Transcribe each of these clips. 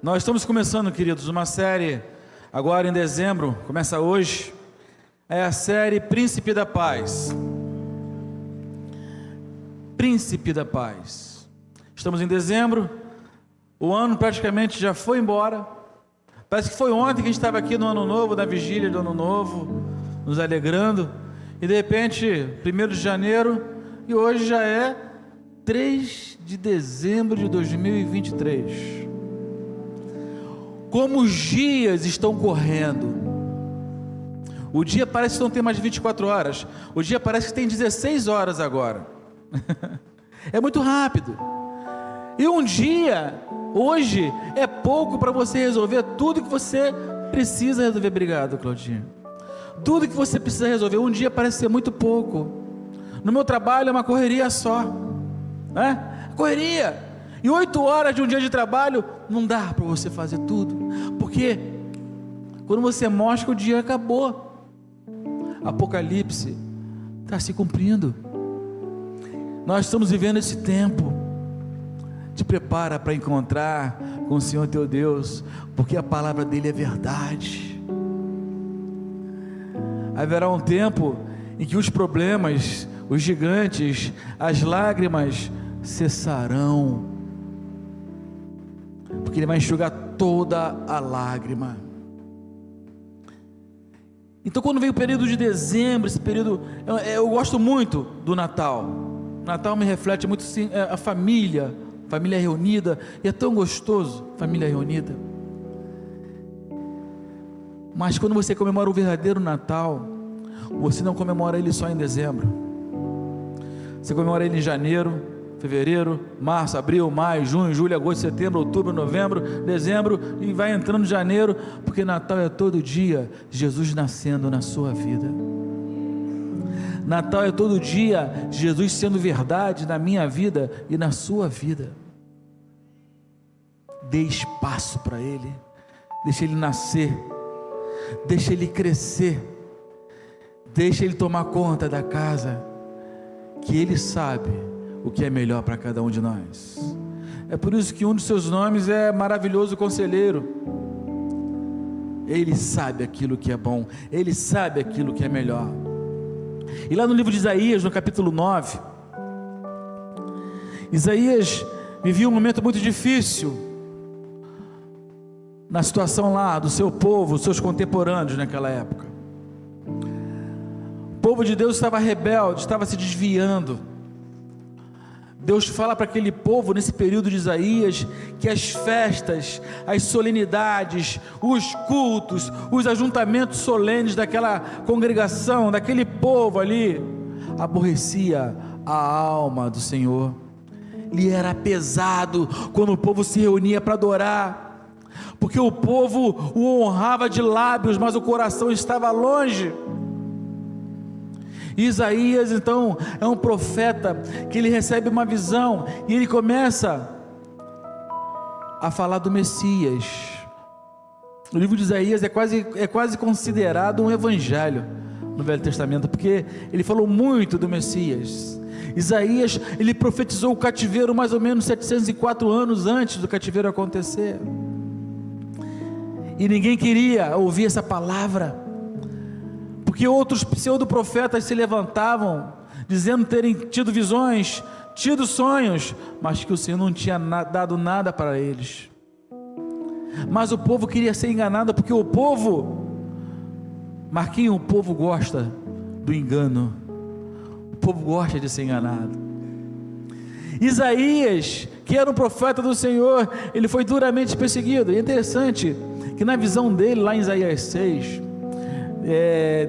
Nós estamos começando, queridos, uma série agora em dezembro, começa hoje, é a série Príncipe da Paz. Príncipe da Paz. Estamos em dezembro, o ano praticamente já foi embora, parece que foi ontem que a gente estava aqui no Ano Novo, na vigília do Ano Novo, nos alegrando, e de repente, 1º de janeiro, e hoje já é 3 de dezembro de 2023. Como os dias estão correndo. O dia parece que não tem mais 24 horas. O dia parece que tem 16 horas agora. É muito rápido. E um dia, hoje, é pouco para você resolver tudo que você precisa resolver. Obrigado, Claudinha. Tudo que você precisa resolver, um dia parece ser muito pouco. No meu trabalho é uma correria só, né? Correria. E 8 horas de um dia de trabalho não dá para você fazer tudo, porque quando você mostra que o dia acabou, Apocalipse está se cumprindo. Nós estamos vivendo esse tempo. Te prepara para encontrar com o Senhor teu Deus, porque a palavra dele é verdade. Haverá um tempo em que os problemas, os gigantes, as lágrimas cessarão, porque ele vai enxugar toda a lágrima. Então, quando vem o período de dezembro, esse período, eu gosto muito do Natal. O Natal me reflete muito sim, a família reunida, e é tão gostoso, família reunida. Mas quando você comemora o verdadeiro Natal, você não comemora ele só em dezembro, você comemora ele em janeiro, fevereiro, março, abril, maio, junho, julho, agosto, setembro, outubro, novembro, dezembro, e vai entrando janeiro, porque Natal é todo dia Jesus nascendo na sua vida. Natal é todo dia Jesus sendo verdade na minha vida e na sua vida. Dê espaço para Ele, deixa Ele nascer, deixa Ele crescer, deixa Ele tomar conta da casa, que Ele sabe o que é melhor para cada um de nós. É por isso que um dos seus nomes é Maravilhoso Conselheiro. Ele sabe aquilo que é bom, Ele sabe aquilo que é melhor. E lá no livro de Isaías, no capítulo 9, Isaías vivia um momento muito difícil na situação lá do seu povo, seus contemporâneos naquela época. O povo de Deus estava rebelde, estava se desviando. Deus fala para aquele povo nesse período de Isaías que as festas, as solenidades, os cultos, os ajuntamentos solenes daquela congregação, daquele povo ali, aborrecia a alma do Senhor. Lhe era pesado quando o povo se reunia para adorar, porque o povo o honrava de lábios, mas o coração estava longe. Isaías então é um profeta que ele recebe uma visão e ele começa a falar do Messias. O livro de Isaías é quase considerado um evangelho no Velho Testamento, porque ele falou muito do Messias. Isaías, ele profetizou o cativeiro mais ou menos 704 anos antes do cativeiro acontecer, e ninguém queria ouvir essa palavra, porque outros pseudo-profetas se levantavam, dizendo terem tido visões, tido sonhos, mas que o Senhor não tinha dado nada para eles. Mas o povo queria ser enganado, porque o povo, Marquinhos, o povo gosta do engano, o povo gosta de ser enganado. Isaías, que era um profeta do Senhor, ele foi duramente perseguido. E é interessante que na visão dele, lá em Isaías 6,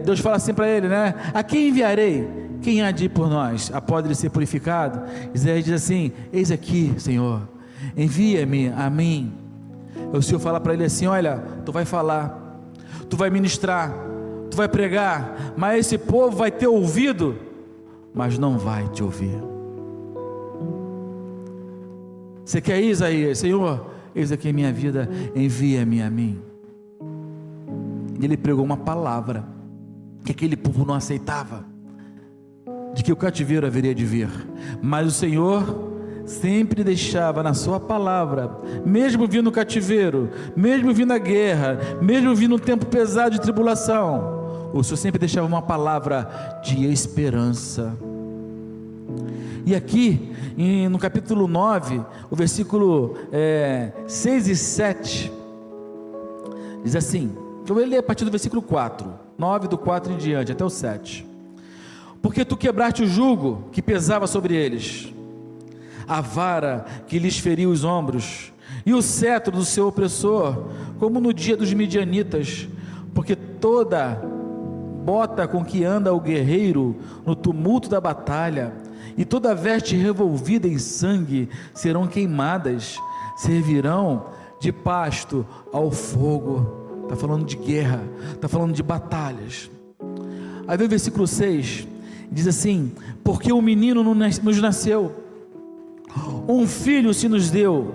Deus fala assim para ele, né? A quem enviarei? Quem há de ir por nós? Após ele ser purificado, Isaías diz assim: eis aqui, Senhor, envia-me a mim. O Senhor fala para ele assim: olha, tu vai falar, tu vai ministrar, tu vai pregar, mas esse povo vai ter ouvido, mas não vai te ouvir. Você quer ir, Isaías? Senhor, eis aqui a minha vida, envia-me a mim. Ele pregou uma palavra que aquele povo não aceitava, de que o cativeiro haveria de vir, mas o Senhor sempre deixava na sua palavra, mesmo vindo o cativeiro, mesmo vindo a guerra, mesmo vindo um tempo pesado de tribulação, o Senhor sempre deixava uma palavra de esperança. E aqui, no capítulo 9, o versículo 6 e 7, diz assim, eu vou ler a partir do versículo 4, 9 do 4 em diante, até o 7. Porque tu quebraste o jugo que pesava sobre eles, a vara que lhes feriu os ombros, e o cetro do seu opressor, como no dia dos midianitas, porque toda bota com que anda o guerreiro no tumulto da batalha, e toda veste revolvida em sangue serão queimadas, servirão de pasto ao fogo. Está falando de guerra, está falando de batalhas. Aí vem o versículo 6, diz assim, porque um menino nos nasceu, um filho se nos deu,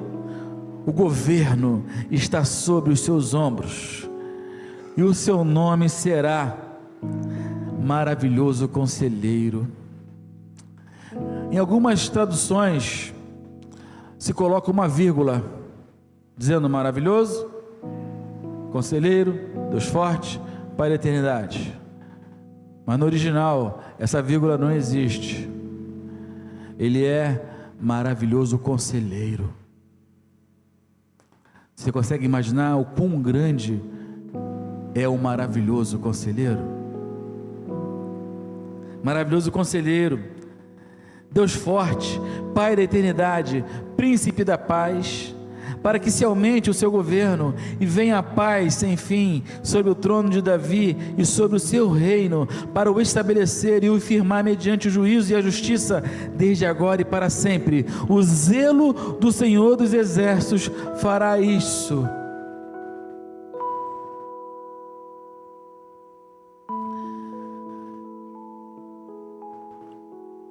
o governo está sobre os seus ombros, e o seu nome será Maravilhoso Conselheiro. Em algumas traduções se coloca uma vírgula, dizendo maravilhoso, conselheiro, Deus forte, Pai da eternidade. Mas no original, essa vírgula não existe. Ele é maravilhoso conselheiro. Você consegue imaginar o quão grande é o maravilhoso conselheiro? Maravilhoso conselheiro, Deus forte, Pai da eternidade, Príncipe da paz, para que se aumente o seu governo e venha a paz sem fim sobre o trono de Davi e sobre o seu reino, para o estabelecer e o firmar mediante o juízo e a justiça, desde agora e para sempre. O zelo do Senhor dos exércitos fará isso.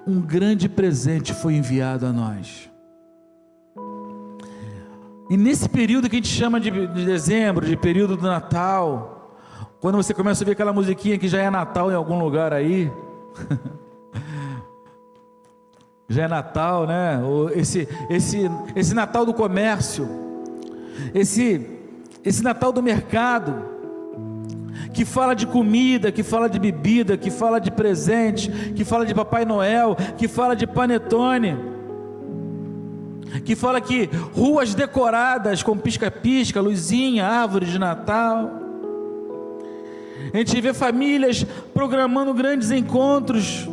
Um grande presente foi enviado a nós. E nesse período que a gente chama de dezembro, de período do Natal, quando você começa a ouvir aquela musiquinha que já é Natal em algum lugar aí, já é Natal, né? Esse Natal do comércio, esse Natal do mercado, que fala de comida, que fala de bebida, que fala de presente, que fala de Papai Noel, que fala de panetone, que fala que ruas decoradas com pisca-pisca, luzinha, árvore de Natal. A gente vê famílias programando grandes encontros,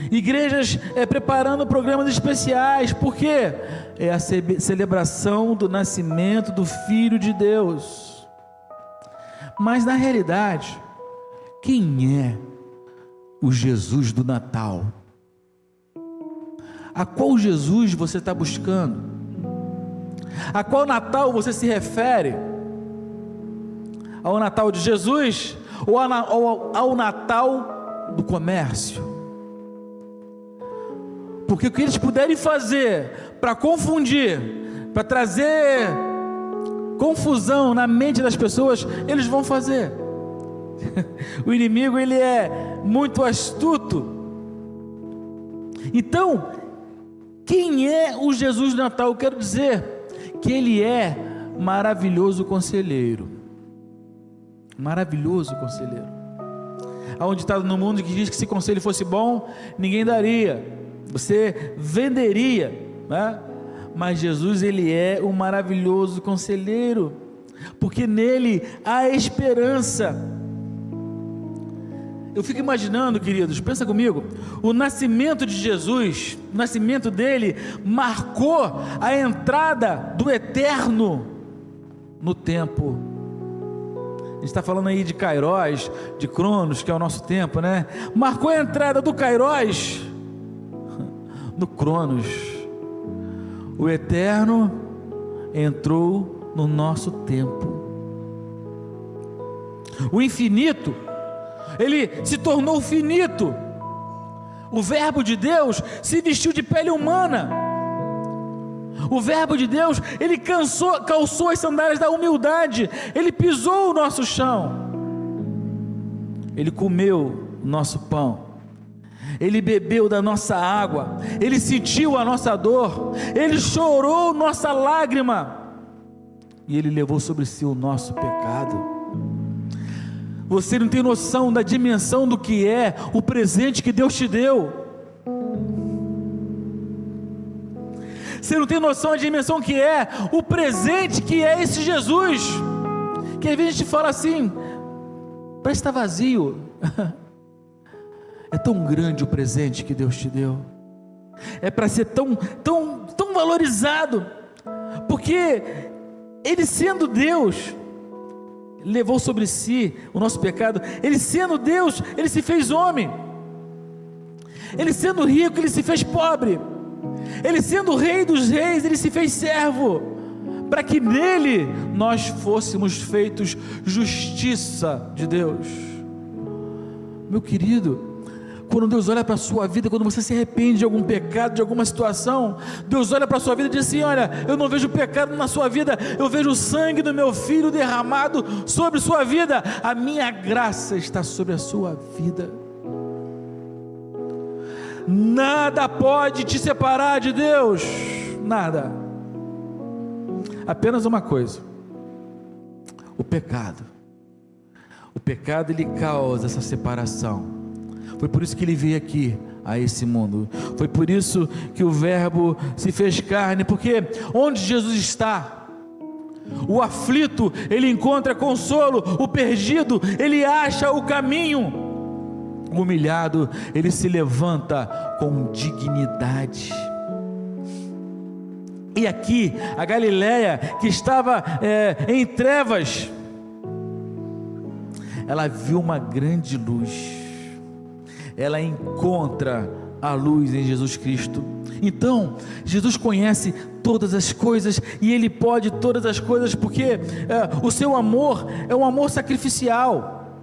igrejas preparando programas especiais. Por quê? É a celebração do nascimento do Filho de Deus. Mas na realidade, quem é o Jesus do Natal? A qual Jesus você está buscando? A qual Natal você se refere? Ao Natal de Jesus ou ao Natal do comércio? Porque o que eles puderem fazer para confundir, para trazer confusão na mente das pessoas, eles vão fazer. O inimigo, ele é muito astuto. Então, quem é o Jesus do Natal? Eu quero dizer que ele é maravilhoso conselheiro. Maravilhoso conselheiro. Há um ditado no mundo que diz que se conselho fosse bom, ninguém daria, você venderia, né? Mas Jesus, ele é o maravilhoso conselheiro, porque nele há esperança. Eu fico imaginando, queridos, pensa comigo, o nascimento de Jesus, o nascimento dele marcou a entrada do eterno no tempo. A gente está falando aí de Kairos, de Cronos, que é o nosso tempo, né? Marcou a entrada do Kairos no Cronos. O eterno entrou no nosso tempo. O infinito, ele se tornou finito. O verbo de Deus se vestiu de pele humana. O verbo de Deus, ele calçou as sandálias da humildade. Ele pisou o nosso chão. Ele comeu o nosso pão. Ele bebeu da nossa água, Ele sentiu a nossa dor, Ele chorou nossa lágrima, e Ele levou sobre si o nosso pecado. Você não tem noção da dimensão do que é o presente que Deus te deu. Você não tem noção da dimensão que é o presente que é esse Jesus, que às vezes a gente fala assim, parece estar vazio. É tão grande o presente que Deus te deu, é para ser tão valorizado, porque Ele sendo Deus, levou sobre si o nosso pecado. Ele sendo Deus, Ele se fez homem. Ele sendo rico, Ele se fez pobre. Ele sendo Rei dos reis, Ele se fez servo, para que nele nós fôssemos feitos justiça de Deus. Meu querido, quando Deus olha para a sua vida, quando você se arrepende de algum pecado, de alguma situação, Deus olha para a sua vida e diz assim: olha, eu não vejo pecado na sua vida, eu vejo o sangue do meu Filho derramado sobre sua vida, a minha graça está sobre a sua vida. Nada pode te separar de Deus, nada, apenas uma coisa: o pecado. O pecado, ele causa essa separação. Foi por isso que Ele veio aqui a esse mundo, foi por isso que o Verbo se fez carne, porque onde Jesus está, o aflito, ele encontra consolo, o perdido, ele acha o caminho, o humilhado, ele se levanta com dignidade. E aqui, a Galileia, que estava em trevas, ela viu uma grande luz, ela encontra a luz em Jesus Cristo. Então, Jesus conhece todas as coisas, e Ele pode todas as coisas, porque o seu amor é um amor sacrificial.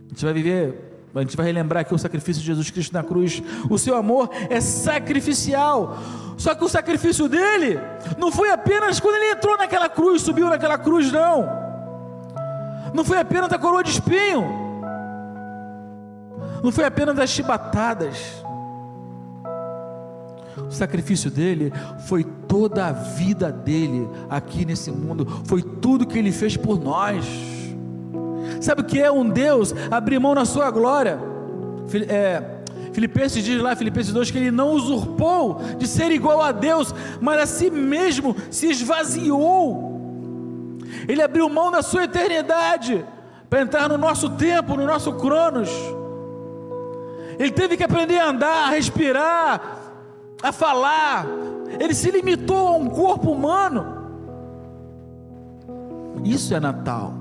A gente vai relembrar aqui o sacrifício de Jesus Cristo na cruz. O seu amor é sacrificial. Só que o sacrifício dele não foi apenas quando ele entrou naquela cruz, subiu naquela cruz, não foi apenas a coroa de espinho, não foi apenas as chibatadas. O sacrifício dele foi toda a vida dele aqui nesse mundo, foi tudo que ele fez por nós. Sabe o que é um Deus abrir mão na sua glória? Filipenses diz lá, Filipenses 2, que ele não usurpou de ser igual a Deus, mas a si mesmo se esvaziou. Ele abriu mão da sua eternidade para entrar no nosso tempo, no nosso cronos. Ele teve que aprender a andar, a respirar, a falar. Ele se limitou a um corpo humano. Isso é Natal.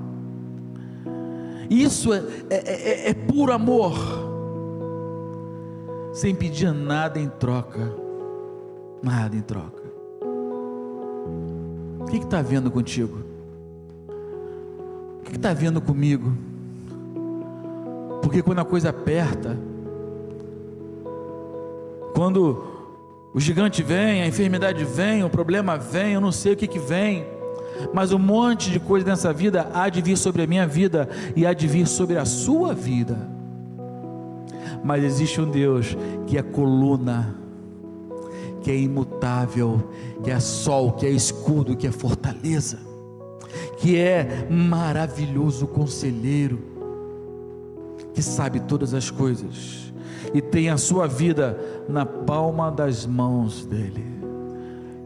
Isso é puro amor, sem pedir nada em troca. Nada em troca. O que está vendo contigo? O que está vendo comigo? Porque quando a coisa aperta, quando o gigante vem, a enfermidade vem, o problema vem, eu não sei o que vem, mas um monte de coisa nessa vida há de vir sobre a minha vida e há de vir sobre a sua vida. Mas existe um Deus que é coluna, que é imutável, que é sol, que é escudo, que é fortaleza, que é maravilhoso conselheiro, que sabe todas as coisas e tem a sua vida na palma das mãos dele.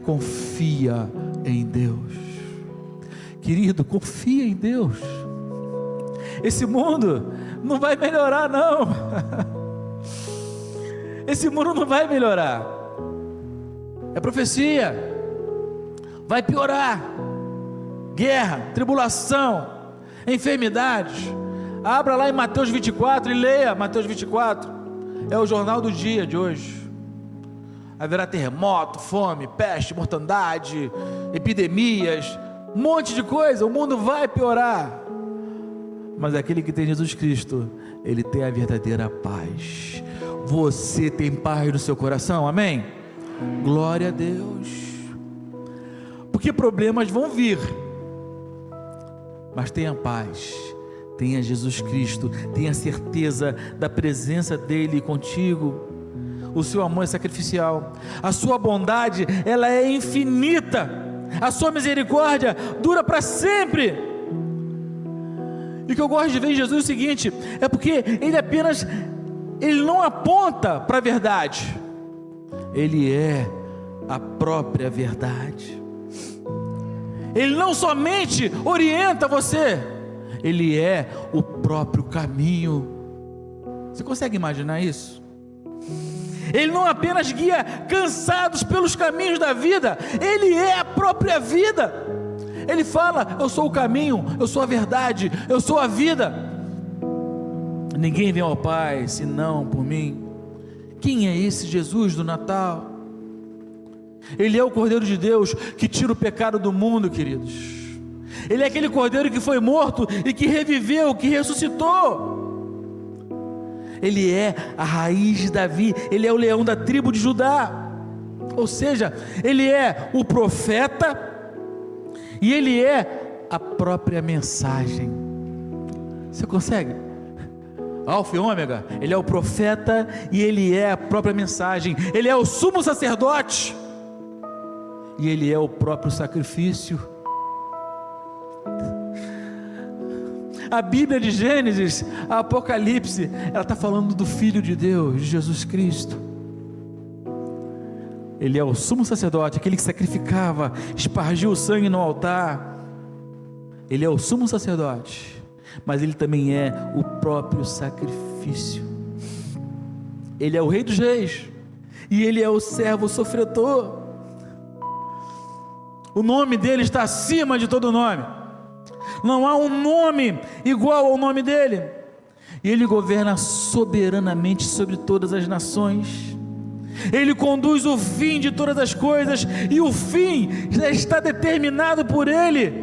Confia em Deus, querido, confia em Deus. Esse mundo não vai melhorar, não. Esse mundo não vai melhorar, é profecia, vai piorar. Guerra, tribulação, enfermidades. Abra lá em Mateus 24 e leia Mateus 24, é o jornal do dia de hoje. Haverá terremoto, fome, peste, mortandade, epidemias, um monte de coisa. O mundo vai piorar, mas aquele que tem Jesus Cristo, ele tem a verdadeira paz. Você tem paz no seu coração, amém? Glória a Deus. Porque problemas vão vir, mas tenha paz, tenha Jesus Cristo, tenha certeza da presença dele contigo. O seu amor é sacrificial. A sua bondade, ela é infinita. A sua misericórdia dura para sempre. E o que eu gosto de ver em Jesus é o seguinte: é porque Ele não aponta para a verdade, Ele é a própria verdade. Ele não somente orienta você, Ele é o próprio caminho. Você consegue imaginar isso? Ele não apenas guia cansados pelos caminhos da vida, Ele é a própria vida. Ele fala: eu sou o caminho, eu sou a verdade, eu sou a vida. Ninguém vem ao Pai senão por mim. Quem é esse Jesus do Natal? Ele é o Cordeiro de Deus que tira o pecado do mundo, queridos. Ele é aquele Cordeiro que foi morto e que reviveu, que ressuscitou. Ele é a raiz de Davi, Ele é o leão da tribo de Judá. Ou seja, Ele é o profeta e Ele é a própria mensagem. Você consegue? Alfa e ômega. Ele é o profeta e Ele é a própria mensagem. Ele é o sumo sacerdote e Ele é o próprio sacrifício. A Bíblia de Gênesis, a Apocalipse, ela está falando do Filho de Deus, de Jesus Cristo. Ele é o sumo sacerdote, aquele que sacrificava, espargiu o sangue no altar. Ele é o sumo sacerdote, mas Ele também é o próprio sacrifício. Ele é o Rei dos Reis e Ele é o servo sofredor. O nome dele está acima de todo nome. Não há um nome igual ao nome dele. E Ele governa soberanamente sobre todas as nações. Ele conduz o fim de todas as coisas, e o fim já está determinado por Ele,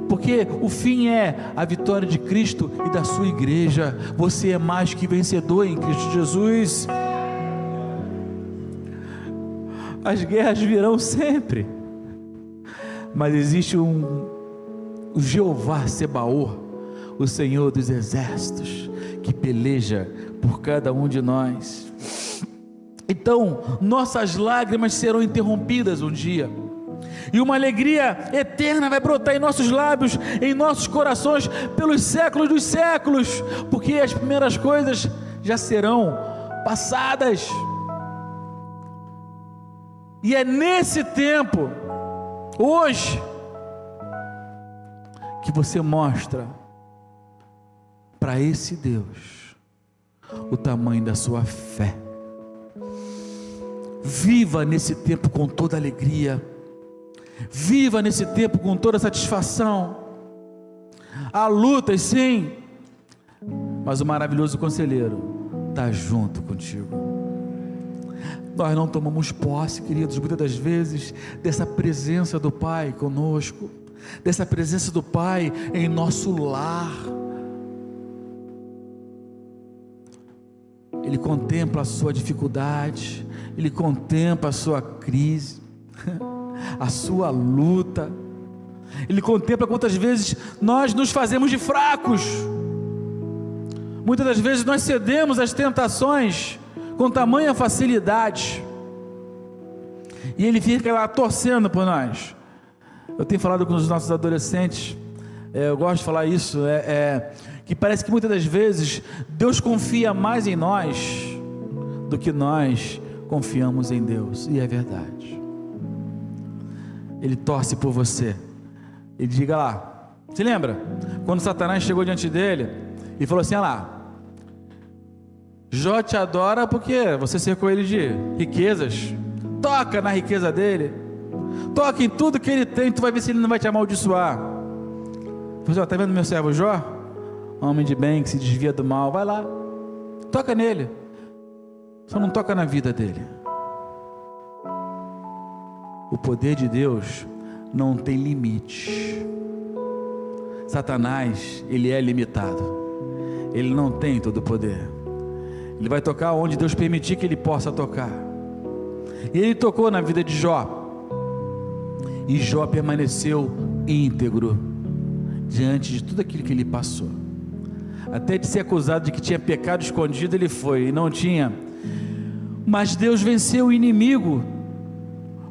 porque o fim é a vitória de Cristo e da sua igreja. Você é mais que vencedor em Cristo Jesus. As guerras virão sempre, mas existe o Jeová Sebaor, o Senhor dos exércitos, que peleja por cada um de nós. Então nossas lágrimas serão interrompidas um dia, e uma alegria eterna vai brotar em nossos lábios, em nossos corações, pelos séculos dos séculos, porque as primeiras coisas já serão passadas. E é nesse tempo, hoje, que você mostra para esse Deus o tamanho da sua fé. Viva nesse tempo com toda alegria, viva nesse tempo com toda satisfação. Há lutas, sim, mas o maravilhoso conselheiro está junto contigo. Nós não tomamos posse, queridos, muitas das vezes, dessa presença do Pai conosco, dessa presença do Pai em nosso lar. Ele contempla a sua dificuldade, Ele contempla a sua crise, a sua luta. Ele contempla quantas vezes nós nos fazemos de fracos. Muitas das vezes nós cedemos às tentações com tamanha facilidade, e Ele fica lá torcendo por nós. Eu tenho falado com os nossos adolescentes, eu gosto de falar isso, que parece que muitas das vezes Deus confia mais em nós do que nós confiamos em Deus, e é verdade. Ele torce por você. Ele diga lá, se lembra quando Satanás chegou diante dele e falou assim: olha lá, Jó te adora porque você cercou ele de riquezas, toca na riqueza dele, toca em tudo que ele tem, tu vai ver se ele não vai te amaldiçoar. Você está vendo meu servo Jó? Homem de bem que se desvia do mal, vai lá, toca nele, só não toca na vida dele. O poder de Deus não tem limite. Satanás, ele é limitado, ele não tem todo o poder. Ele vai tocar onde Deus permitir que ele possa tocar. E ele tocou na vida de Jó, e Jó permaneceu íntegro diante de tudo aquilo que ele passou. Até de ser acusado de que tinha pecado escondido, ele foi, e não tinha Mas Deus venceu o inimigo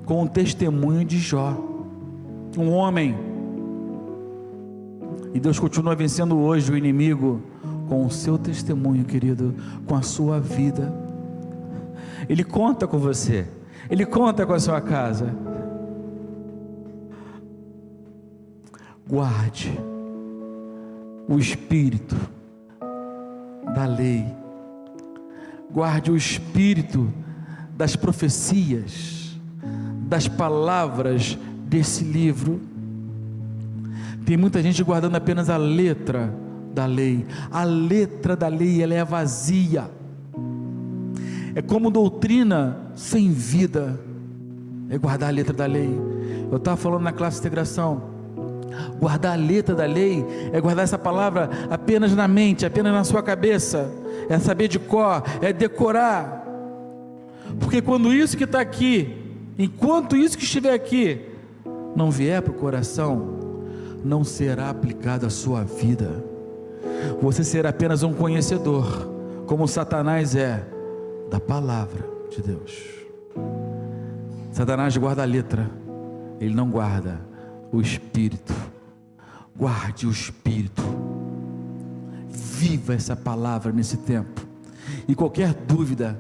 com o testemunho de Jó, um homem. E Deus continua vencendo hoje o inimigo com o seu testemunho, querido, com a sua vida. Ele conta com você, Ele conta com a sua casa. Guarde o espírito da lei, guarde o espírito das profecias, das palavras desse livro. Tem muita gente guardando apenas a letra da lei. A letra da lei, ela é vazia, é como doutrina sem vida, é guardar a letra da lei. Eu estava falando na classe de integração, guardar a letra da lei é guardar essa palavra apenas na mente, apenas na sua cabeça, é saber de cor, é decorar, porque quando isso que está aqui, enquanto isso que estiver aqui não vier para o coração, não será aplicado à sua vida. Você será apenas um conhecedor, como Satanás é, da palavra de Deus. Satanás guarda a letra, ele não guarda o espírito. Guarde o espírito, viva essa palavra nesse tempo, e qualquer dúvida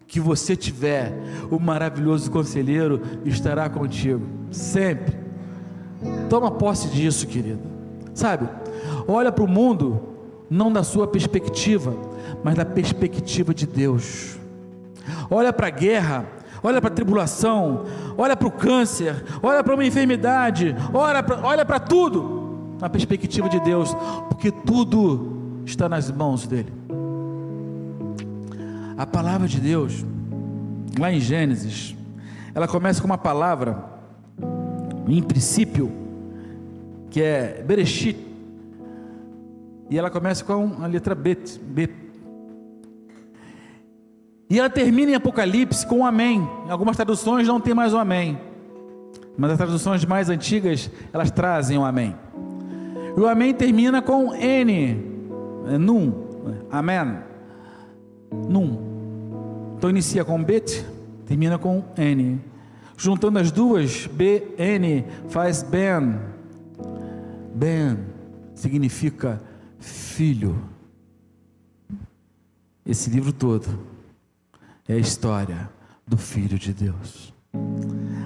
que você tiver, o maravilhoso conselheiro estará contigo, sempre. Toma posse disso, querido. Sabe, olha para o mundo, não da sua perspectiva, mas da perspectiva de Deus. Olha para a guerra, olha para a tribulação, olha para o câncer, olha para uma enfermidade, olha para tudo na perspectiva de Deus, porque tudo está nas mãos dele. A palavra de Deus, lá em Gênesis, ela começa com uma palavra, em princípio, que é Bereshit, e ela começa com a letra B. E ela termina em Apocalipse com um amém. Em algumas traduções não tem mais o amém, mas as traduções mais antigas, elas trazem o amém. E o amém termina com N, Num, amém, Num. Então inicia com Bet, termina com N. Juntando as duas, B, N, faz Ben. Ben significa filho. Esse livro todo é a história do Filho de Deus.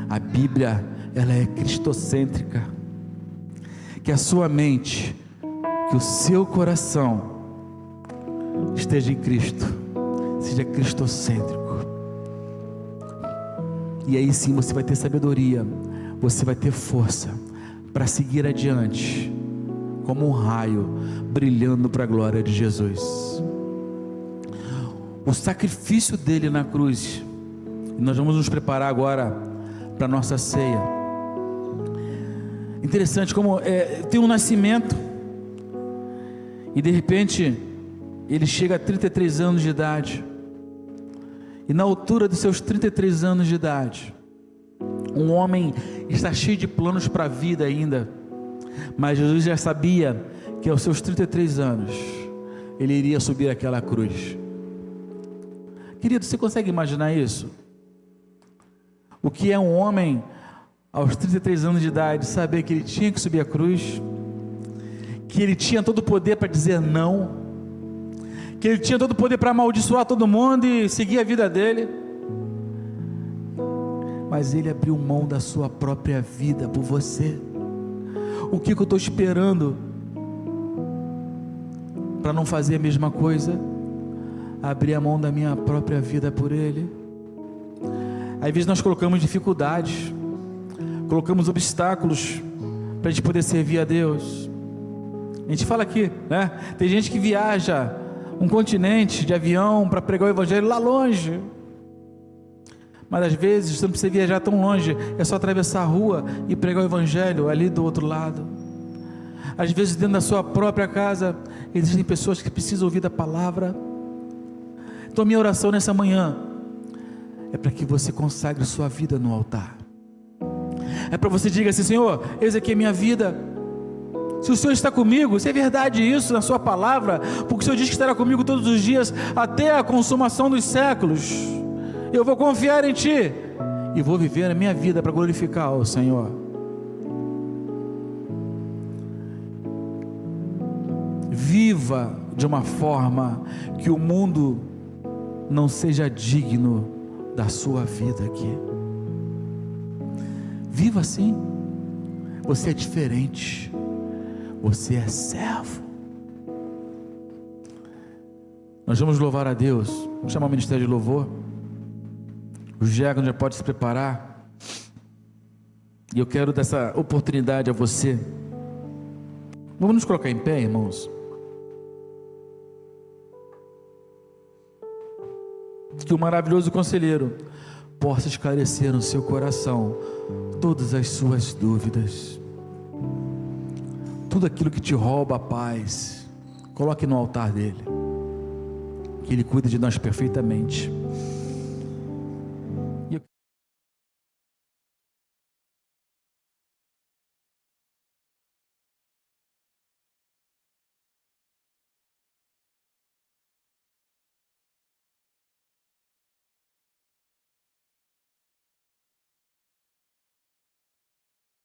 A Bíblia, ela é cristocêntrica. Que a sua mente, que o seu coração esteja em Cristo, seja cristocêntrico. E aí sim você vai ter sabedoria, você vai ter força para seguir adiante, como um raio brilhando para a glória de Jesus. O sacrifício dele na cruz, e nós vamos nos preparar agora para a nossa ceia. Interessante como tem um nascimento, e de repente ele chega a 33 anos de idade, e na altura dos seus 33 anos de idade, um homem está cheio de planos para a vida ainda, mas Jesus já sabia que aos seus 33 anos ele iria subir aquela cruz. Querido, você consegue imaginar isso? O que é um homem aos 33 anos de idade saber que ele tinha que subir a cruz, que ele tinha todo o poder para dizer não, que ele tinha todo o poder para amaldiçoar todo mundo e seguir a vida dele, mas ele abriu mão da sua própria vida por você. O que eu estou esperando para não fazer a mesma coisa? Abrir a mão da minha própria vida por ele. Às vezes nós colocamos dificuldades, colocamos obstáculos para a gente poder servir a Deus. A gente fala aqui, né? Tem gente que viaja um continente de avião para pregar o evangelho lá longe, mas às vezes você não precisa viajar tão longe, é só atravessar a rua e pregar o evangelho ali do outro lado. Às vezes dentro da sua própria casa existem pessoas que precisam ouvir da palavra. Então minha oração nessa manhã é para que você consagre sua vida no altar. É para você diga assim: Senhor, eis aqui a minha vida. Se o Senhor está comigo, se é verdade isso na sua palavra, porque o Senhor diz que estará comigo todos os dias até a consumação dos séculos, eu vou confiar em Ti e vou viver a minha vida para glorificar o Senhor. Viva de uma forma que o mundo não seja digno da sua vida aqui. Viva assim. Você é diferente. Você é servo. Nós vamos louvar a Deus. Vamos chamar o Ministério de Louvor. O diácono já pode se preparar. E eu quero dar essa oportunidade a você. Vamos nos colocar em pé, irmãos. Que o maravilhoso conselheiro possa esclarecer no seu coração todas as suas dúvidas, tudo aquilo que te rouba a paz, coloque no altar dele, que ele cuida de nós perfeitamente.